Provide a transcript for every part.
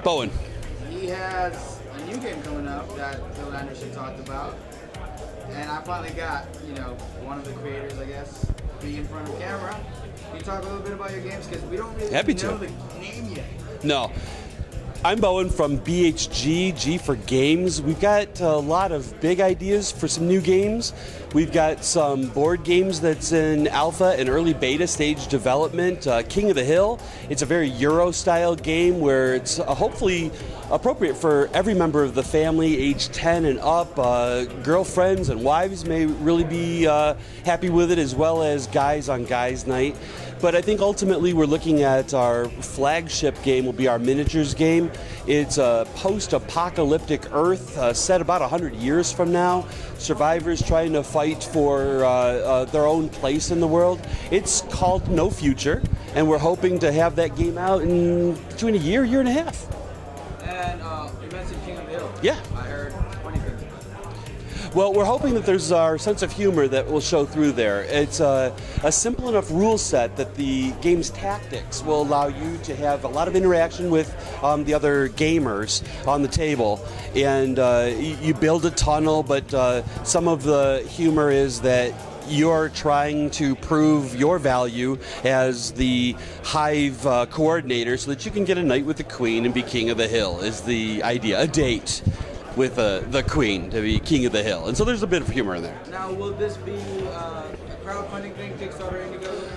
Bowen. He has a new game coming up that Phil Anderson talked about. And I finally got, one of the creators, I guess, be in front of camera. Can you talk a little bit about your games? Because we don't really know the name yet. No. I'm Bowen from BHG, G for Games. We've got a lot of big ideas for some new games. We've got some board games that's in alpha and early beta stage development. King of the Hill. It's a very Euro-style game where it's hopefully appropriate for every member of the family, age 10 and up. Girlfriends and wives may really be happy with it, as well as guys on guys' night. But I think ultimately we're looking at our flagship game will be our miniatures game. It's a post-apocalyptic Earth set about 100 years from now. Survivors trying to fight for their own place in the world. It's called No Future, and we're hoping to have that game out in between a year and a half. And you mentioned King of the Hill. Yeah. I heard funny things. Well, we're hoping that there's our sense of humor that will show through there. It's a simple enough rule set that the game's tactics will allow you to have a lot of interaction with the other gamers on the table. And you build a tunnel, but some of the humor is that you're trying to prove your value as the hive coordinator so that you can get a night with the queen and be king of the hill is the idea. A date with the queen to be king of the hill. And so there's a bit of humor in there. Now, will this be a crowdfunding thing, Kickstarter, Indiegogo?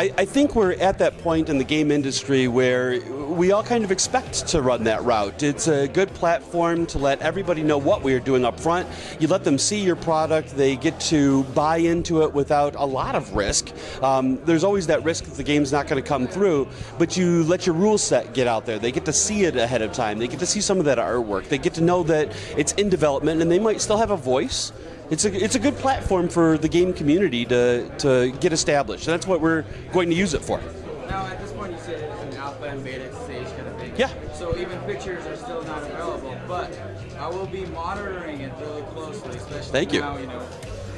I think we're at that point in the game industry where we all kind of expect to run that route. It's a good platform to let everybody know what we are doing up front. You let them see your product. They get to buy into it without a lot of risk. There's always that risk that the game's not going to come through, but you let your rule set get out there. They get to see it ahead of time. They get to see some of that artwork. They get to know that it's in development and they might still have a voice. It's a good platform for the game community to get established. And that's what we're going to use it for. Now, at this point, you said it's an alpha and beta stage kind of thing. Yeah. So even pictures are still not available, but I will be monitoring it really closely, especially now, I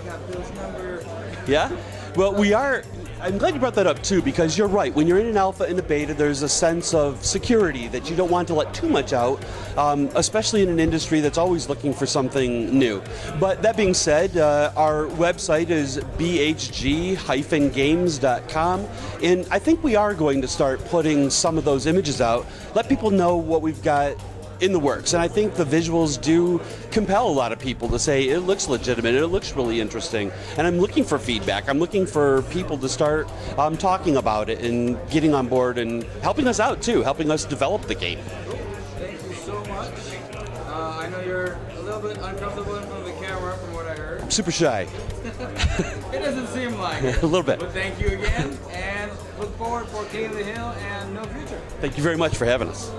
got Bill's number. Yeah? Well, we are. I'm glad you brought that up too, because you're right. When you're in an alpha and a beta, there's a sense of security that you don't want to let too much out, especially in an industry that's always looking for something new. But that being said, our website is bhg-games.com, and I think we are going to start putting some of those images out, let people know what we've got in the works. And I think the visuals do compel a lot of people to say it looks legitimate, it looks really interesting. And I'm looking for feedback. I'm looking for people to start talking about it and getting on board and helping us out too, helping us develop the game. Thank you so much. I know you're a little bit uncomfortable in front of the camera from what I heard. Super shy. It doesn't seem like it. A little bit. But thank you again, and look forward for King of the Hill and No Future. Thank you very much for having us.